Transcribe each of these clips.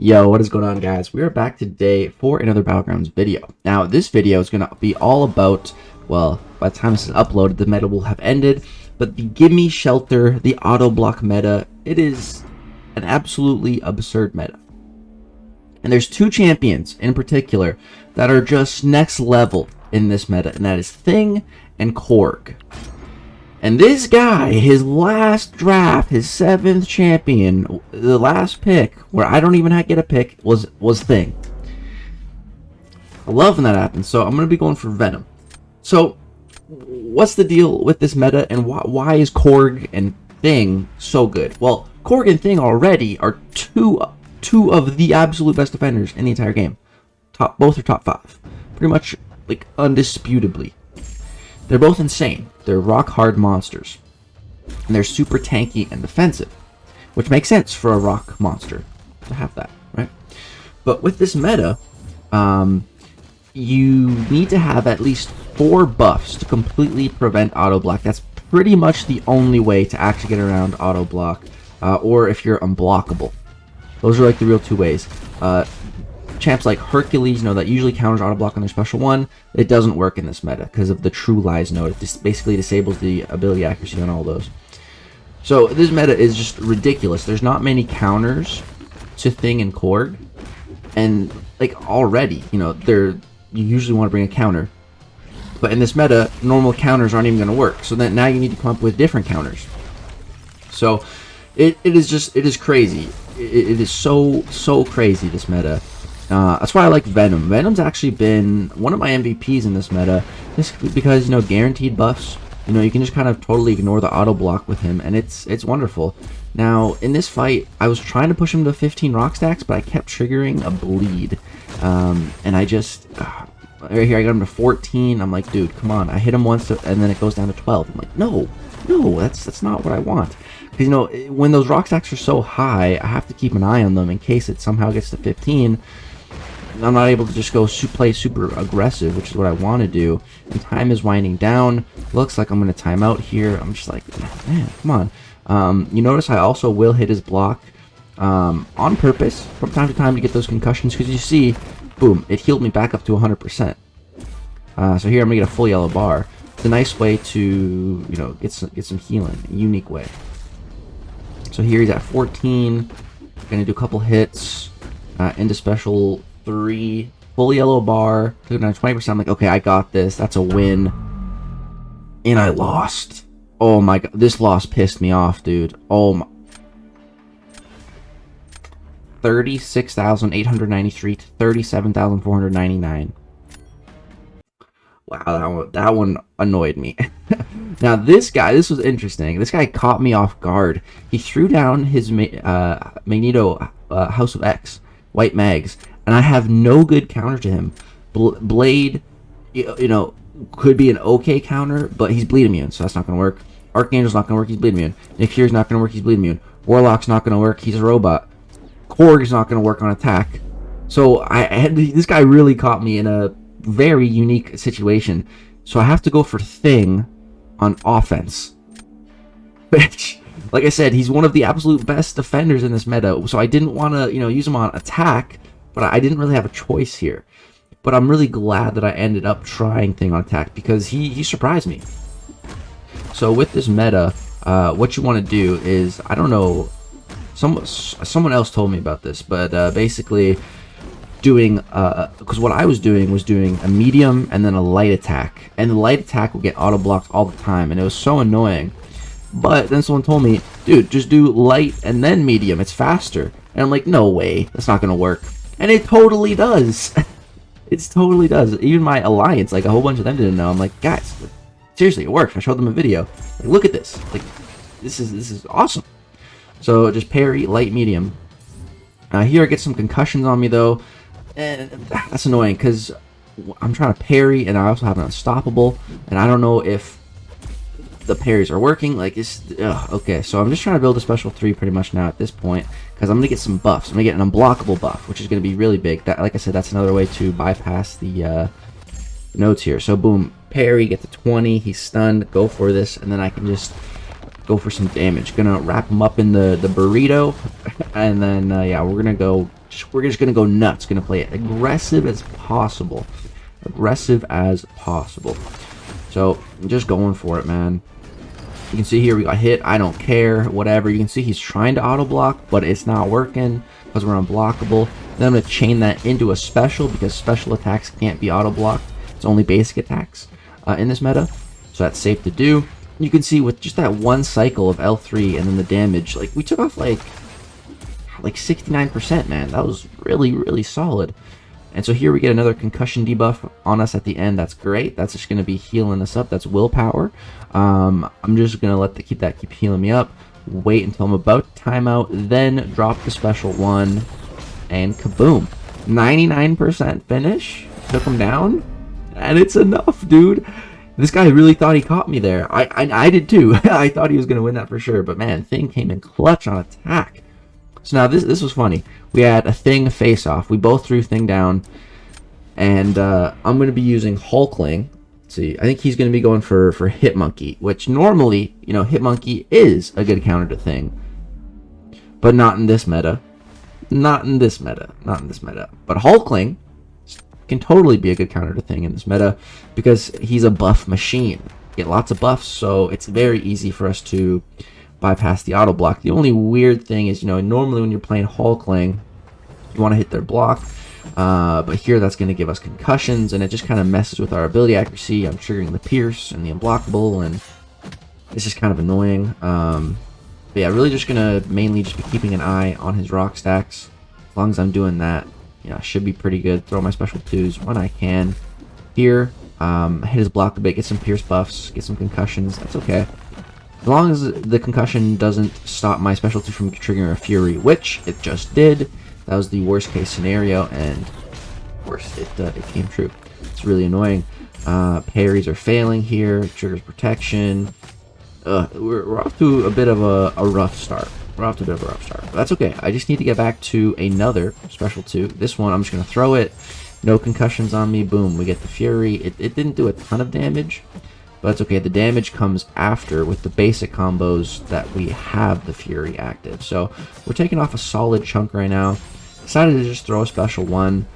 Yo, what is going on, guys? We are back today for another Battlegrounds video. Now, this video is going to be all about, well, by the time this is uploaded, the meta will have ended, but the Gimme Shelter, the auto block meta, it is an absolutely absurd meta. And there's two champions in particular that are just next level in this meta, and that is Thing and Korg. And this guy, his last draft, his 7th champion, the last pick, where I don't even get a pick, was Thing. I love when that happens, so I'm going to be going for Venom. So, what's the deal with this meta, and why is Korg and Thing so good? Well, Korg and Thing already are two of the absolute best defenders in the entire game. Both are top 5. Pretty much, like, undisputably. They're both insane. They're rock-hard monsters. And they're super tanky and defensive. Which makes sense for a rock monster to have that, right? But with this meta, you need to have at least 4 buffs to completely prevent auto-block. That's pretty much the only way to actually get around auto-block. Or if you're unblockable. Those are like the real 2 ways. Champs like Hercules, that usually counters auto block on their special 1. It doesn't work in this meta because of the True Lies node. It basically disables the ability accuracy on all those. So this meta is just ridiculous. There's not many counters to Thing and Korg, and like already, you usually want to bring a counter, but in this meta, normal counters aren't even going to work. So then now you need to come up with different counters. So it is crazy. It is so crazy, this meta. That's why I like Venom. Venom's actually been one of my MVPs in this meta, just because, guaranteed buffs. You can just kind of totally ignore the auto block with him, and it's wonderful. Now, in this fight, I was trying to push him to 15 rock stacks, but I kept triggering a bleed. And I just, right here, I got him to 14. I'm like, dude, come on. I hit him once, and then it goes down to 12. I'm like, no, that's not what I want. Because, when those rock stacks are so high, I have to keep an eye on them in case it somehow gets to 15. I'm not able to just go play super aggressive, which is what I want to do. And time is winding down. Looks like I'm going to time out here. I'm just like, man, come on. You notice I also will hit his block on purpose from time to time to get those concussions. Because you see, boom, it healed me back up to 100%. So here I'm going to get a full yellow bar. It's a nice way to, get some healing. A unique way. So here he's at 14. Going to do a couple hits into special 3, full yellow bar, took it down 20%. I'm like, okay, I got this. That's a win. And I lost. Oh my god, this loss pissed me off, dude. Oh my. 36,893 to 37,499. Wow, that one annoyed me. Now this was interesting. This guy caught me off guard. He threw down his Magneto House of X, white mags, and I have no good counter to him. Blade, could be an okay counter, but he's bleed immune, so that's not going to work. Archangel's not going to work, he's bleed immune. Nick Fury's not going to work, he's bleed immune. Warlock's not going to work, he's a robot. Korg is not going to work on attack. So this guy really caught me in a very unique situation. So I have to go for Thing on offense. Which, like I said, he's one of the absolute best defenders in this meta. So I didn't want to, use him on attack, but I didn't really have a choice here. But I'm really glad that I ended up trying Thing on attack because he surprised me. So with this meta, what you want to do is, I don't know, someone else told me about this, but basically doing, because what I was doing a medium and then a light attack, and the light attack will get auto blocked all the time, and it was so annoying. But then someone told me, dude, just do light and then medium, it's faster. And I'm like, no way, that's not gonna work. And it totally does. It totally does. Even my alliance, like a whole bunch of them didn't know. I'm like, guys, seriously, it works. I showed them a video. Like, look at this. Like, this is awesome. So just parry, light, medium. Here I get some concussions on me though, and that's annoying because I'm trying to parry, and I also have an unstoppable, and I don't know if the parries are working. Like, it's okay. So I'm just trying to build a special 3 pretty much now at this point, because I'm gonna get some buffs. I'm gonna get an unblockable buff, which is gonna be really big. That, like I said, that's another way to bypass the nodes here. So boom, parry, get to 20. He's stunned. Go for this, and then I can just go for some damage. Gonna wrap him up in the burrito, and then yeah, we're just gonna go nuts. Gonna play it aggressive as possible, aggressive as possible. So I'm just going for it, man. You can see here we got hit. I don't care, whatever. You can see he's trying to auto block, but it's not working because we're unblockable. Then I'm gonna chain that into a special because special attacks can't be auto blocked. It's only basic attacks in this meta, so that's safe to do. You can see with just that one cycle of L3 and then the damage, like we took off like 69%, man. That was really, really solid. And so here we get another concussion debuff on us at the end. That's great. That's just going to be healing us up. That's willpower. I'm just going to keep healing me up. Wait until I'm about to timeout, then drop the special one, and kaboom. 99% finish. Took him down, and it's enough, dude. This guy really thought he caught me there. I did too. I thought he was going to win that for sure. But man, Thing came in clutch on attack. So now this was funny. We had a Thing face-off. We both threw Thing down. And I'm going to be using Hulkling. Let's see, I think he's going to be going for Hitmonkey. Which normally, you know, Hitmonkey is a good counter to Thing. But not in this meta. Not in this meta. Not in this meta. But Hulkling can totally be a good counter to Thing in this meta because he's a buff machine. Get lots of buffs, so it's very easy for us to bypass the auto block. The only weird thing is, you know, normally when you're playing Hulkling, you want to hit their block, but here that's going to give us concussions, and it just kind of messes with our ability accuracy. I'm triggering the pierce and the unblockable, and it's just kind of annoying. But yeah, really just going to mainly just be keeping an eye on his rock stacks. As long as I'm doing that, yeah, should be pretty good. Throw my special 2s when I can. Here, hit his block a bit, get some pierce buffs, get some concussions. That's okay. As long as the concussion doesn't stop my special 2 from triggering a fury, which it just did. That was the worst case scenario, and of course it came true. It's really annoying. Parries are failing here. Triggers protection. We're off to a bit of a rough start. But that's okay. I just need to get back to another special 2. This one, I'm just going to throw it. No concussions on me. Boom. We get the Fury. It didn't do a ton of damage, but it's okay. The damage comes after with the basic combos that we have the Fury active. So we're taking off a solid chunk right now. Decided to just throw a special 1.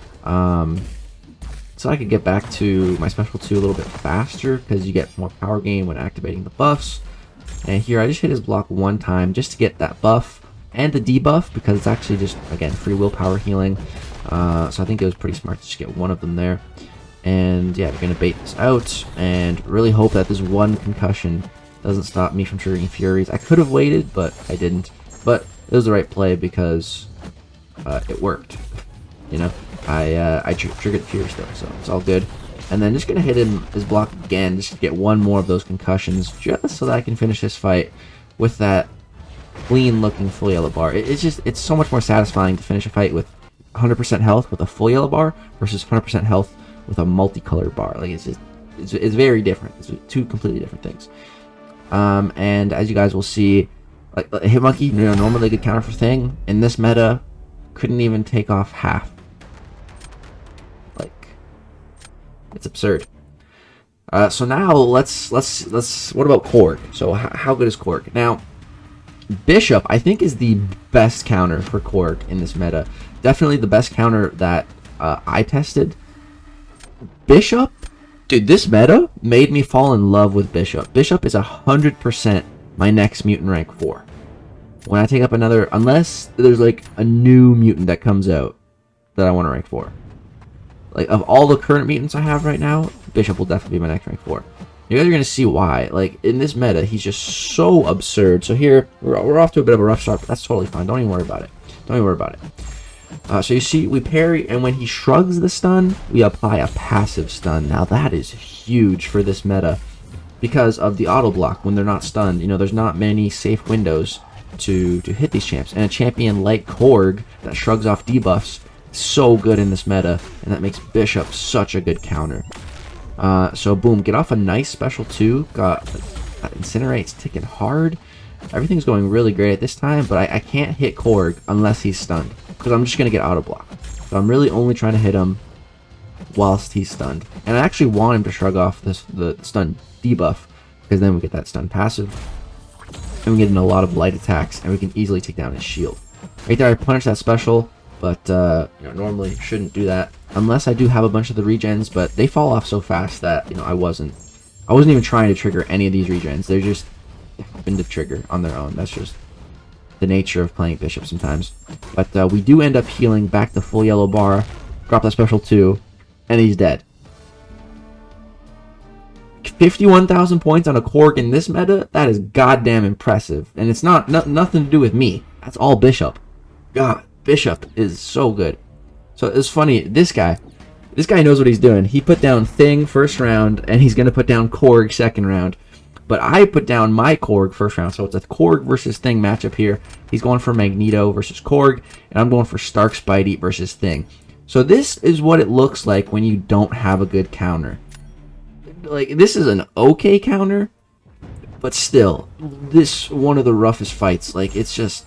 So I could get back to my special 2 a little bit faster because you get more power gain when activating the buffs. And here I just hit his block 1 time just to get that buff and the debuff because it's actually just, again, free willpower healing. So I think it was pretty smart to just get one of them there. And yeah, we're going to bait this out and really hope that this one concussion doesn't stop me from triggering Furies. I could have waited, but I didn't. But it was the right play because it worked. You know, I triggered the Fury still, so it's all good. And then just going to hit his block again just to get one more of those concussions just so that I can finish this fight with that clean looking full yellow bar. It's so much more satisfying to finish a fight with 100% health with a full yellow bar versus 100% health with a multicolored bar. Like it's very different. It's 2 completely different things. And as you guys will see, like Hitmonkey, you know, normally a good counter for Thing. In this meta, couldn't even take off half. It's absurd. So now let's what about Korg? So how good is Korg? Now, Bishop I think is the best counter for Korg in this meta. Definitely the best counter that I tested. Bishop, dude, this meta made me fall in love with Bishop. Bishop is 100% my next mutant rank 4. When I take up another, unless there's like a new mutant that comes out that I want to rank 4. Like, of all the current mutants I have right now, Bishop will definitely be my next rank 4. You guys are going to see why. Like, in this meta, he's just so absurd. So here, we're off to a bit of a rough start, but that's totally fine. Don't even worry about it. Don't even worry about it. So you see, we parry, and when he shrugs the stun, we apply a passive stun. Now, that is huge for this meta because of the auto block when they're not stunned. You know, there's not many safe windows to hit these champs. And a champion like Korg that shrugs off debuffs so good in this meta, and that makes Bishop such a good counter. So boom, get off a nice special 2. Got Incinerate's ticking hard. Everything's going really great at this time, but I can't hit Korg unless he's stunned because I'm just gonna get auto block. So I'm really only trying to hit him whilst he's stunned, and I actually want him to shrug off the stun debuff because then we get that stun passive. and we get in a lot of light attacks, and we can easily take down his shield. Right there, I punished that special, but you know, normally shouldn't do that unless I do have a bunch of the regens, but they fall off so fast that, you know, I wasn't even trying to trigger any of these regens. They're just happen to trigger on their own. That's just the nature of playing bishop sometimes. But we do end up healing back to full yellow bar, drop that special too, and he's dead. 51,000 points on a Korg in this meta, that is goddamn impressive. And it's nothing to do with me. That's all Bishop. God, Bishop is so good. So it's funny, this guy knows what he's doing. He put down Thing first round, and he's going to put down Korg second round. But I put down my Korg first round, so it's a Korg versus Thing matchup here. He's going for Magneto versus Korg, and I'm going for Stark Spidey versus Thing. So this is what it looks like when you don't have a good counter. Like, this is an okay counter, but still, this one of the roughest fights. Like, it's just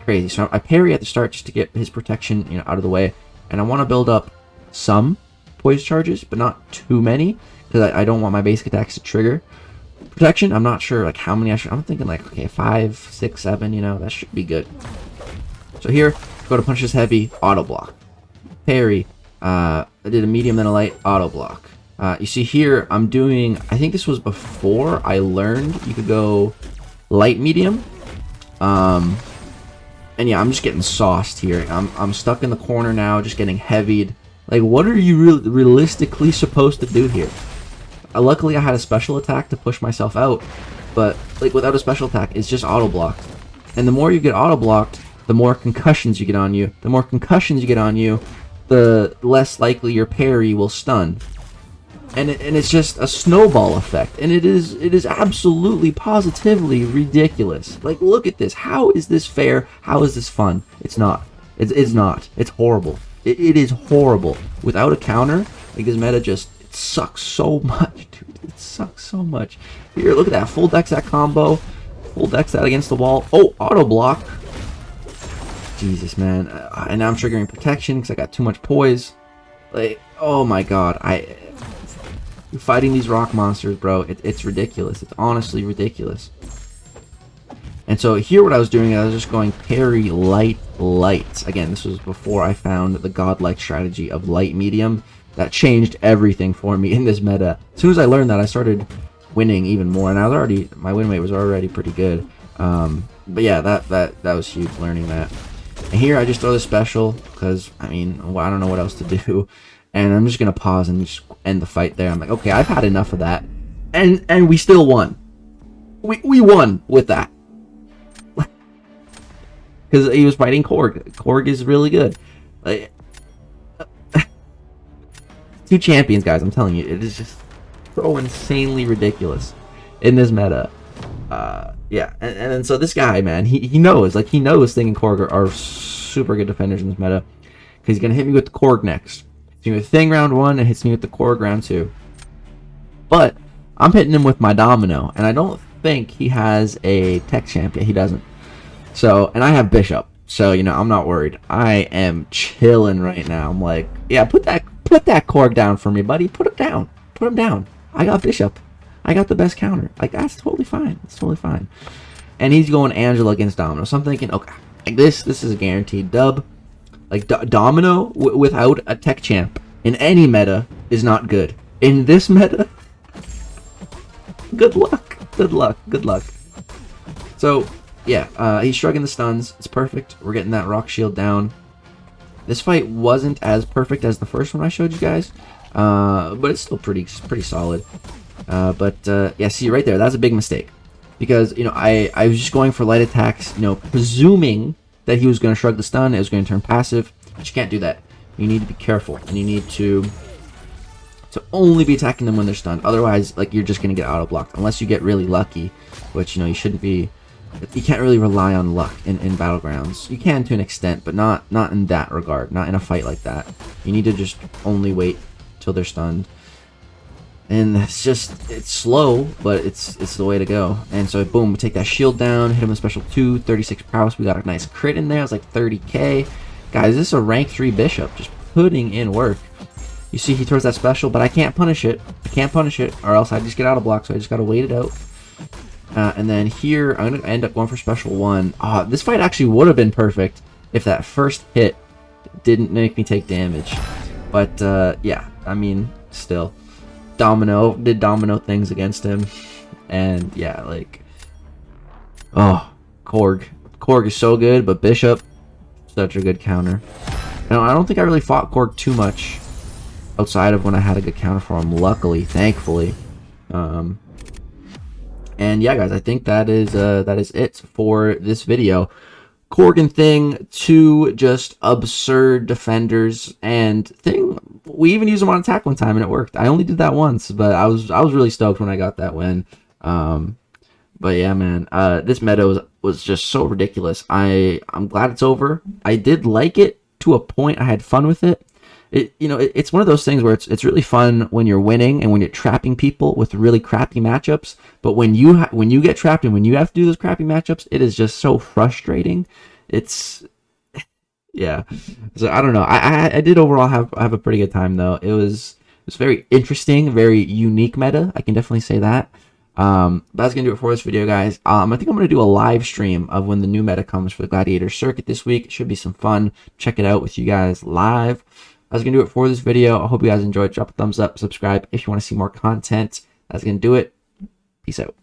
crazy. So I parry at the start just to get his protection, you know, out of the way, and I want to build up some poise charges, but not too many, because I don't want my basic attacks to trigger protection. I'm not sure like how many I should. I'm thinking like, okay, 5, 6, 7. You know, that should be good. So here, go to punch this heavy, auto block, parry. I did a medium then a light, auto block. You see here, I'm doing, I think this was before I learned you could go light medium. And yeah, I'm just getting sauced here. I'm stuck in the corner now, just getting heavied. Like, what are you realistically supposed to do here? Luckily, I had a special attack to push myself out. But, like, without a special attack, it's just auto-blocked. And the more you get auto-blocked, the more concussions you get on you. The more concussions you get on you, the less likely your parry will stun. And it's just a snowball effect, and it is absolutely positively ridiculous. Like, look at this. How is this fair? How is this fun? It's not. It's not. It's horrible. It is horrible. Without a counter, like, this meta just, it sucks so much, dude. It sucks so much. Here, look at that. Full dex that combo. Full dex that against the wall. Oh, auto block. Jesus, man. And now I'm triggering protection because I got too much poise. Like, oh my god. Fighting these rock monsters, bro, it's ridiculous. It's honestly ridiculous. And so here what I was doing, I was just going parry light. Again, this was before I found the godlike strategy of light medium. That changed everything for me in this meta. As soon as I learned that, I started winning even more, and I was already, my win rate was already pretty good. But yeah, that was huge learning that. And here I just throw the special because, I mean, I don't know what else to do. And I'm just going to pause and just end the fight there. I'm like, okay, I've had enough of that. And we still won. We won with that. Because he was fighting Korg. Korg is really good. Like, 2 champions, guys. I'm telling you. It is just so insanely ridiculous in this meta. Yeah. And so this guy, man, he knows. Like, he knows Thing and Korg are super good defenders in this meta. Because he's going to hit me with the Korg next. Hits me with Thing round 1 and hits me with the Korg round 2. But I'm hitting him with my Domino, and I don't think he has a tech champion. He doesn't. So, and I have Bishop, so you know I'm not worried. I am chilling right now. I'm like, yeah, put that Korg down for me, buddy. Put him down. Put him down. I got Bishop. I got the best counter. Like, that's totally fine. It's totally fine. And he's going Angela against Domino. So I'm thinking, okay, like this is a guaranteed dub. Like, Domino without a tech champ in any meta is not good. In this meta, good luck. Good luck. Good luck. So, yeah, he's shrugging the stuns. It's perfect. We're getting that rock shield down. This fight wasn't as perfect as the first one I showed you guys, but it's still pretty solid. Yeah, see right there, that's a big mistake. Because, you know, I was just going for light attacks, you know, presuming that he was going to shrug the stun, it was going to turn passive, but you can't do that. You need to be careful, and you need to only be attacking them when they're stunned. Otherwise, like, you're just going to get auto-blocked, unless you get really lucky, which, you know, you shouldn't be. You can't really rely on luck in Battlegrounds. You can to an extent, but not in that regard, not in a fight like that. You need to just only wait till they're stunned. And it's slow, but it's the way to go. And so, boom, we take that shield down, hit him with special 2, 36 prowess. We got a nice crit in there. It was like 30k. Guys, this is a rank 3 bishop, just putting in work. You see, he throws that special, but I can't punish it. I can't punish it, or else I just get out of block, so I just gotta wait it out. And then here, I'm going to end up going for special 1. This fight actually would have been perfect if that first hit didn't make me take damage. But, yeah, I mean, still. Domino, did domino things against him. And, yeah, like... Oh, Korg. Korg is so good, but Bishop, such a good counter. Now, I don't think I really fought Korg too much outside of when I had a good counter for him, luckily, thankfully. And yeah, guys, I think that is it for this video. Korg and Thing, 2 just absurd defenders, and Thing, we even used him on attack one time and it worked. I only did that once, but I was really stoked when I got that win. But yeah, man, this meta was just so ridiculous. I'm glad it's over. I did like it to a point. I had fun with it. It's one of those things where it's really fun when you're winning and when you're trapping people with really crappy matchups. But when you get trapped and when you have to do those crappy matchups, it is just so frustrating. It's yeah. So I don't know. I did overall have a pretty good time though. It was very interesting, very unique meta. I can definitely say that. That's gonna do it for this video, guys. I think I'm gonna do a live stream of when the new meta comes for the Gladiator Circuit this week. It should be some fun. Check it out with you guys live. That's gonna do it for this video. I hope you guys enjoyed. Drop a thumbs up, subscribe if you want to see more content. That's gonna do it. Peace out.